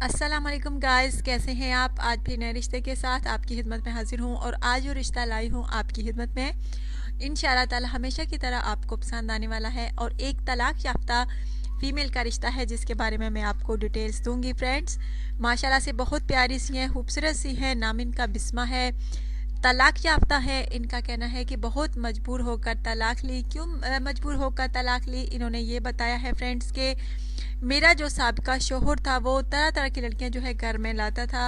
अस्सलाम वालेकुम गाइस, कैसे हैं आप। आज फिर नए रिश्ते के साथ आपकी खिदमत में हाजिर हूँ और आज जो रिश्ता लाई हूँ आपकी खिदमत में इंशाअल्लाह ताला हमेशा की तरह आपको पसंद आने वाला है और एक तलाक याफ्ता फीमेल का रिश्ता है जिसके बारे में मैं आपको डिटेल्स दूंगी। फ्रेंड्स, माशाल्लाह से बहुत प्यारी सी हैं, खूबसूरत सी हैं। नाम इनका बिस्मा है, तलाक याफ्ता है। इनका कहना है कि बहुत मजबूर होकर तलाक ली। क्यों मजबूर होकर तलाक ली, इन्होंने ये बताया है फ्रेंड्स के मेरा जो साबिका शोहर था वो तरह तरह की लड़कियां जो है घर में लाता था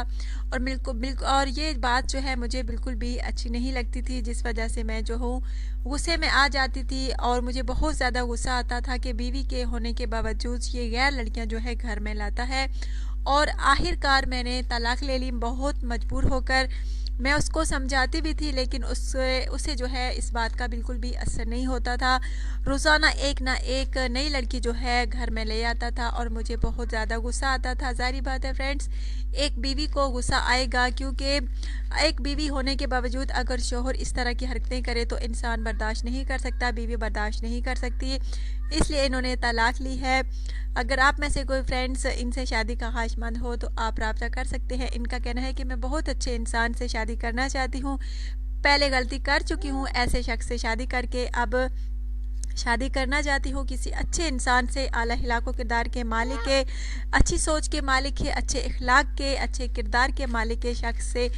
और बिल्कुल और ये बात जो है मुझे बिल्कुल भी अच्छी नहीं लगती थी, जिस वजह से मैं जो हूँ गुस्से में आ जाती थी और मुझे बहुत ज़्यादा गुस्सा आता था कि बीवी के होने के बावजूद ये गैर लड़कियां जो है घर में लाता है। और आखिरकार मैंने तलाक ले ली बहुत मजबूर होकर। मैं उसको समझाती भी थी लेकिन उसे जो है इस बात का बिल्कुल भी असर नहीं होता था। रोज़ाना एक ना एक नई लड़की जो है घर में ले आता था और मुझे बहुत ज़्यादा गुस्सा आता था। ज़ाहिर बात है फ्रेंड्स, एक बीवी को गुस्सा आएगा क्योंकि एक बीवी होने के बावजूद अगर शोहर इस तरह की हरकतें करे तो इंसान बर्दाश्त नहीं कर सकता, बीवी बर्दाश्त नहीं कर सकती, इसलिए इन्होंने तलाक ली है। अगर आप में से कोई फ्रेंड्स इनसे शादी का ख्वाहिशमंद हो तो आप रब्ता कर सकते हैं। इनका कहना है कि मैं बहुत अच्छे इंसान से शादी करना चाहती हूँ, पहले गलती कर चुकी हूँ ऐसे शख्स से शादी करके, अब शादी करना चाहती हूँ किसी अच्छे इंसान से, आला हिलाको किरदार के मालिक के, अच्छी सोच के मालिक के, अच्छे इखलाक के, अच्छे किरदार के मालिक के शख्स से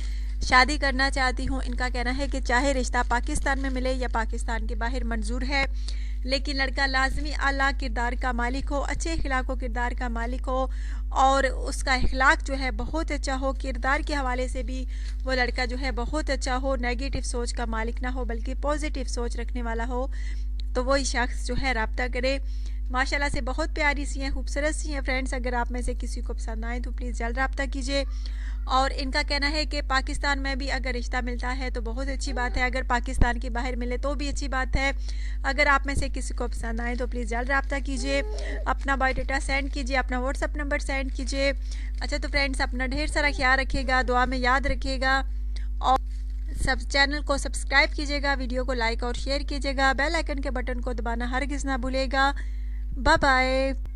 शादी करना चाहती हूँ। इनका कहना है कि चाहे रिश्ता पाकिस्तान में मिले या पाकिस्तान के बाहर मंजूर है, लेकिन लड़का लाजमी आला किरदार का मालिक हो, अच्छे इखलाक व किरदार का मालिक हो और उसका इखलाक जो है बहुत अच्छा हो। किरदार के हवाले से भी वो लड़का जो है बहुत अच्छा हो, नेगेटिव सोच का मालिक ना हो बल्कि पॉजिटिव सोच रखने वाला हो, तो वही शख्स जो है रब्ता करे। माशाल्लाह से बहुत प्यारी सी हैं, खूबसूरत सी हैं। फ्रेंड्स, अगर आप में से किसी को पसंद आए तो प्लीज़ जल्द रब्ता कीजिए। और इनका कहना है कि पाकिस्तान में भी अगर रिश्ता मिलता है तो बहुत अच्छी बात है, अगर पाकिस्तान के बाहर मिले तो भी अच्छी बात है। अगर आप में से किसी को पसंद आए तो प्लीज़ जल्द रब्ता कीजिए, अपना बायोडाटा सेंड कीजिए, अपना व्हाट्सअप नंबर सेंड कीजिए। अच्छा तो फ्रेंड्स, अपना ढेर सारा ख्याल रखिएगा, दुआ में याद रखिएगा और सब चैनल को सब्सक्राइब कीजिएगा, वीडियो को लाइक और शेयर कीजिएगा, बेल आइकन के बटन को दबाना हरगिज़ ना भूलिएगा। Bye bye.